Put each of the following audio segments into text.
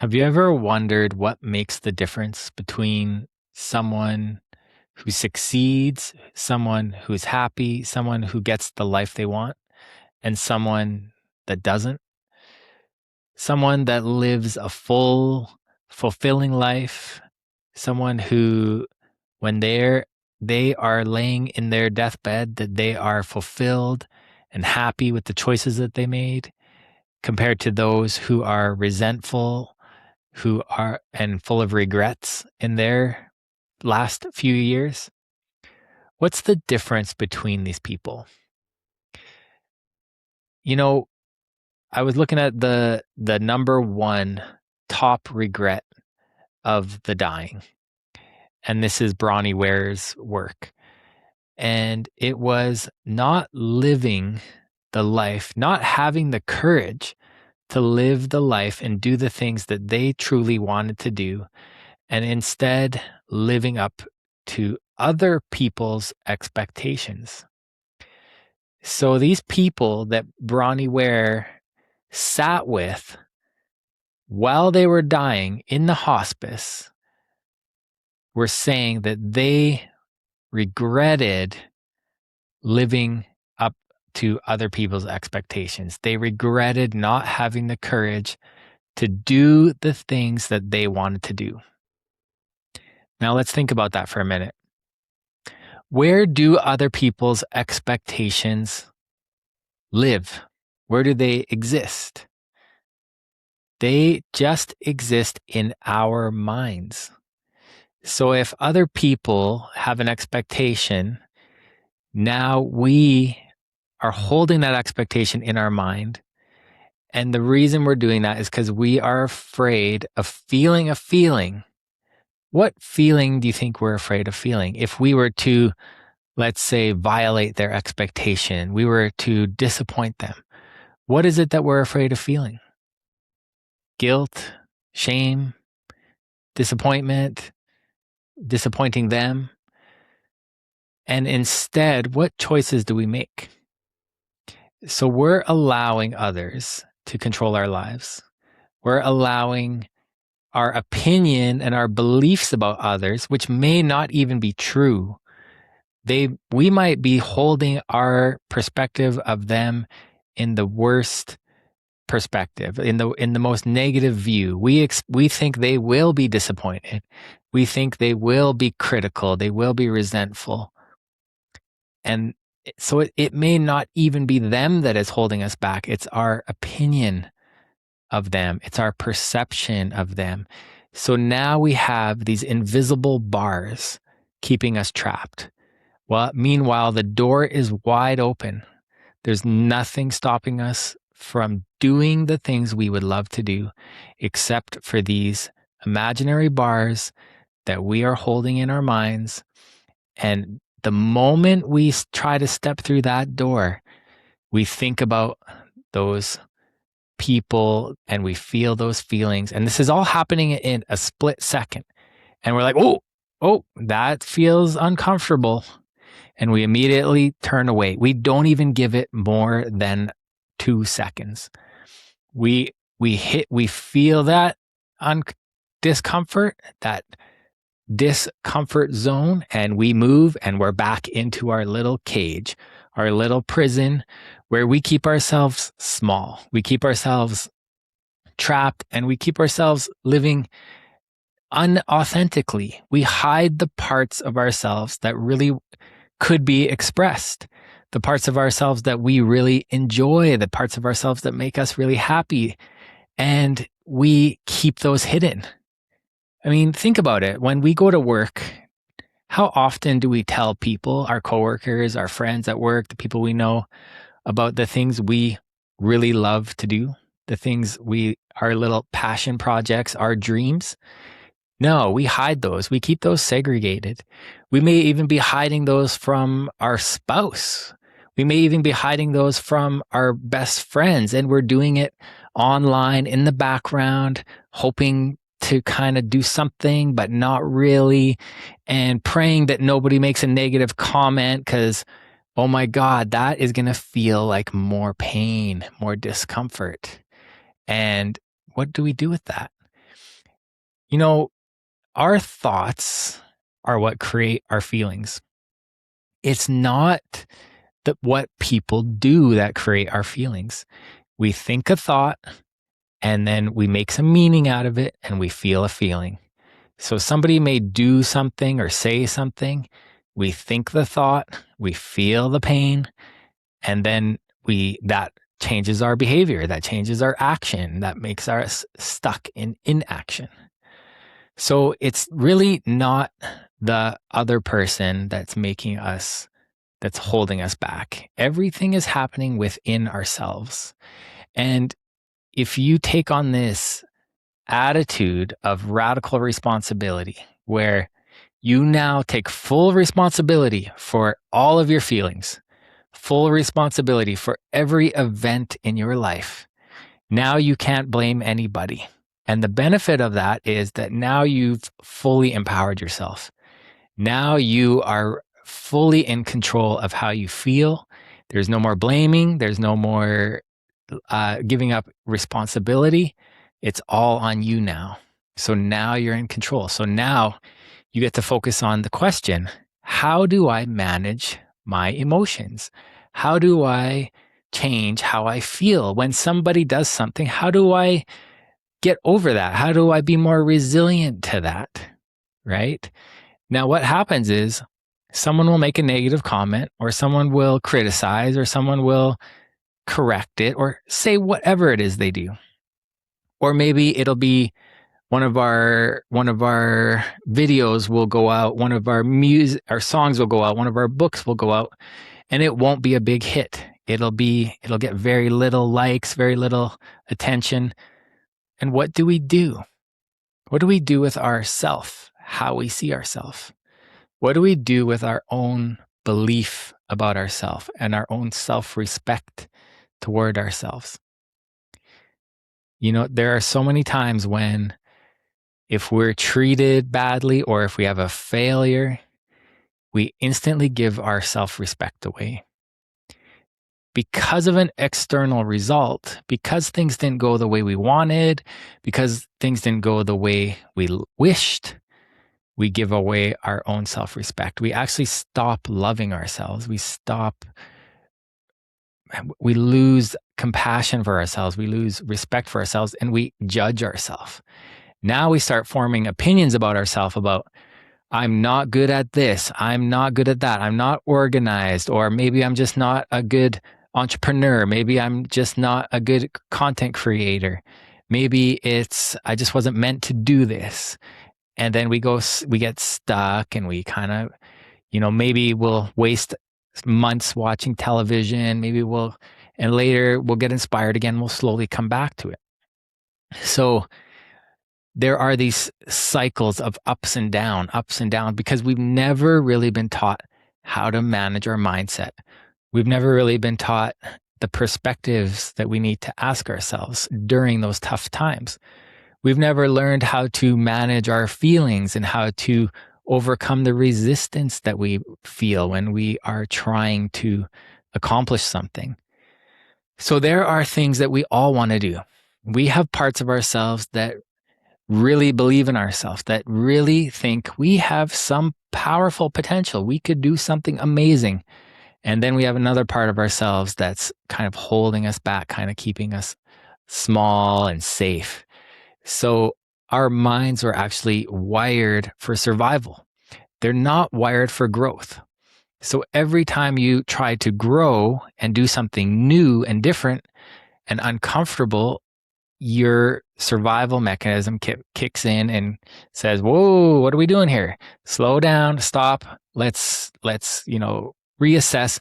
Have you ever wondered what makes the difference between someone who succeeds, someone who's happy, someone who gets the life they want, and someone that doesn't? Someone that lives a full, fulfilling life, someone who, when they are laying in their deathbed, that they are fulfilled and happy with the choices that they made, compared to those who are resentful, who are and full of regrets in their last few years. What's the difference between these people? You know, I was looking at the number one top regret of the dying, and this is Bronnie Ware's work. And it was not living the life, not having the courage to live the life and do the things that they truly wanted to do, and instead living up to other people's expectations. So these people that Bronnie Ware sat with while they were dying in the hospice were saying that they regretted living up to other people's expectations. They regretted not having the courage to do the things that they wanted to do. Now let's think about that for a minute. Where do other people's expectations live? Where do they exist? They just exist in our minds. So if other people have an expectation, now we are holding that expectation in our mind. And the reason we're doing that is because we are afraid of feeling a feeling. What feeling do you think we're afraid of feeling? If we were to, let's say, violate their expectation, we were to disappoint them, what is it that we're afraid of feeling? Guilt, shame, disappointment, disappointing them. And instead, what choices do we make? So we're allowing others to control our lives. We're allowing our opinion and our beliefs about others, which may not even be true. We might be holding our perspective of them in the worst perspective, in the most negative view. We think they will be disappointed. We think they will be critical. They will be resentful. And so it may not even be them that is holding us back. It's our opinion of them. It's our perception of them. So now we have these invisible bars keeping us trapped. Well, meanwhile, the door is wide open. There's nothing stopping us from doing the things we would love to do, except for these imaginary bars that we are holding in our minds. And the moment we try to step through that door, we think about those people and we feel those feelings. And this is all happening in a split second. And we're like, oh, that feels uncomfortable. And we immediately turn away. We don't even give it more than 2 seconds. We feel that discomfort, that discomfort zone, and we move and we're back into our little cage, our little prison where we keep ourselves small. We keep ourselves trapped and we keep ourselves living unauthentically. We hide the parts of ourselves that really could be expressed, the parts of ourselves that we really enjoy, the parts of ourselves that make us really happy. And we keep those hidden. I mean, think about it. When we go to work, how often do we tell people, our coworkers, our friends at work, the people we know, about the things we really love to do, the things our little passion projects, our dreams? No, we hide those. We keep those segregated. We may even be hiding those from our spouse. We may even be hiding those from our best friends, and we're doing it online in the background, hoping to kind of do something, but not really, and praying that nobody makes a negative comment because, oh my God, that is going to feel like more pain, more discomfort. And what do we do with that? You know, our thoughts are what create our feelings. It's not what people do that create our feelings. We think a thought and then we make some meaning out of it and we feel a feeling. So somebody may do something or say something. We think the thought, we feel the pain, and then that changes our behavior, that changes our action, that makes us stuck in inaction. So it's really not the other person that's holding us back. Everything is happening within ourselves. And if you take on this attitude of radical responsibility, where you now take full responsibility for all of your feelings, full responsibility for every event in your life, now you can't blame anybody. And the benefit of that is that now you've fully empowered yourself. Now you are fully in control of how you feel. There's no more blaming. There's no more giving up responsibility. It's all on you now. So now you're in control. So now you get to focus on the question, how do I manage my emotions? How do I change how I feel when somebody does something? How do I get over that? How do I be more resilient to that? Right? Now, what happens is someone will make a negative comment, or someone will criticize, or someone will correct it, or say whatever it is they do. Or maybe it'll be one of our videos will go out, one of our songs will go out, one of our books will go out, and it won't be a big hit. It'll get very little likes, very little attention. And what do we do? What do we do with ourself, how we see ourselves? What do we do with our own belief about ourselves and our own self-respect toward ourselves? You know, there are so many times when if we're treated badly or if we have a failure, we instantly give our self-respect away. Because of an external result, because things didn't go the way we wanted, because things didn't go the way we wished, we give away our own self-respect. We actually stop loving ourselves. We lose compassion for ourselves. We lose respect for ourselves, and we judge ourselves. Now we start forming opinions about ourselves about, I'm not good at this. I'm not good at that. I'm not organized. Or maybe I'm just not a good entrepreneur. Maybe I'm just not a good content creator. Maybe I just wasn't meant to do this. And then we get stuck, and we kind of, maybe we'll waste months watching television. And later we'll get inspired again. We'll slowly come back to it. So there are these cycles of ups and down, because we've never really been taught how to manage our mindset. We've never really been taught the perspectives that we need to ask ourselves during those tough times. We've never learned how to manage our feelings and how to overcome the resistance that we feel when we are trying to accomplish something. So there are things that we all want to do. We have parts of ourselves that really believe in ourselves, that really think we have some powerful potential. We could do something amazing. And then we have another part of ourselves that's kind of holding us back, kind of keeping us small and safe. So our minds are actually wired for survival. They're not wired for growth. So every time you try to grow and do something new and different and uncomfortable, your survival mechanism kicks in and says, whoa, what are we doing here? Slow down, stop, let's reassess.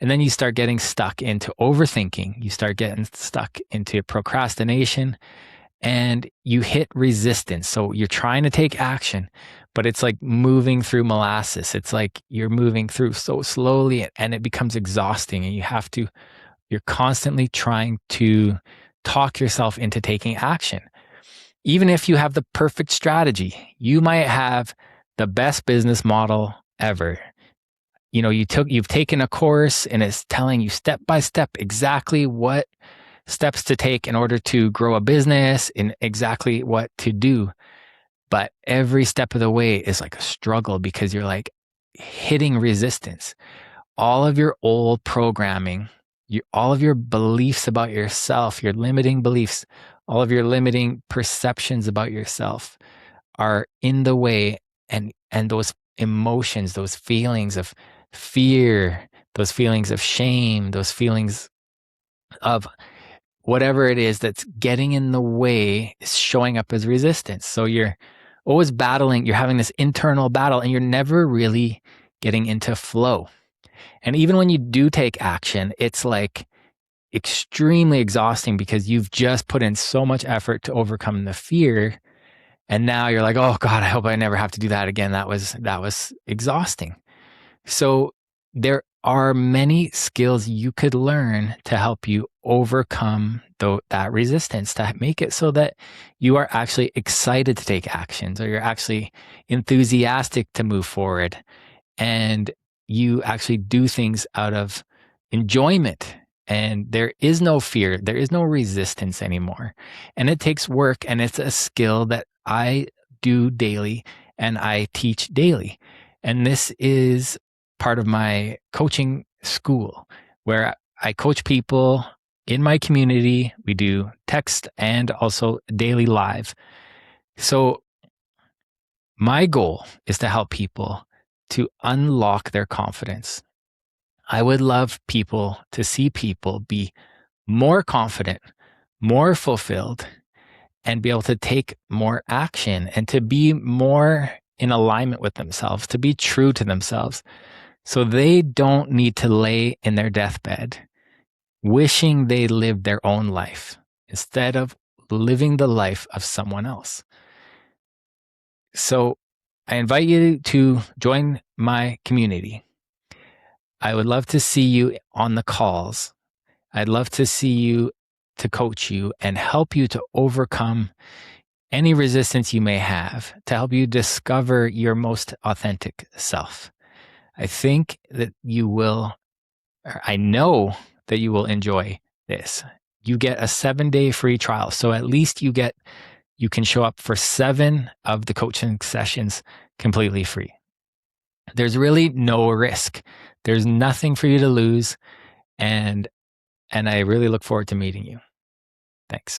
And then you start getting stuck into overthinking. You start getting stuck into procrastination, and you hit resistance. So you're trying to take action, but it's like moving through molasses. It's like you're moving through so slowly, and it becomes exhausting, and you're constantly trying to talk yourself into taking action. Even if you have the perfect strategy, you might have the best business model ever. You've taken a course and it's telling you step by step exactly what steps to take in order to grow a business and exactly what to do. But every step of the way is like a struggle because you're like hitting resistance. All of your old programming, all of your beliefs about yourself, your limiting beliefs, all of your limiting perceptions about yourself are in the way, and those emotions, those feelings of fear, those feelings of shame, those feelings of whatever it is that's getting in the way is showing up as resistance. So you're always battling, you're having this internal battle, and you're never really getting into flow. And even when you do take action, it's like extremely exhausting because you've just put in so much effort to overcome the fear. And now you're like, oh God, I hope I never have to do that again. That was exhausting. So there are many skills you could learn to help you overcome that resistance, to make it so that you are actually excited to take actions, or you're actually enthusiastic to move forward, and you actually do things out of enjoyment. And there is no fear, there is no resistance anymore. And it takes work, and it's a skill that I do daily and I teach daily. And this is part of my coaching school where I coach people in my community. We do text and also daily live. So my goal is to help people to unlock their confidence. I would love people to see people be more confident, more fulfilled, and be able to take more action and to be more in alignment with themselves, to be true to themselves. So they don't need to lay in their deathbed wishing they lived their own life instead of living the life of someone else. So I invite you to join my community. I would love to see you on the calls. I'd love to see you, to coach you and help you to overcome any resistance you may have, to help you discover your most authentic self. I think that you will, or I know that you will enjoy this. You get a 7-day free trial. So at least you can show up for 7 of the coaching sessions completely free. There's really no risk. There's nothing for you to lose. And I really look forward to meeting you. Thanks.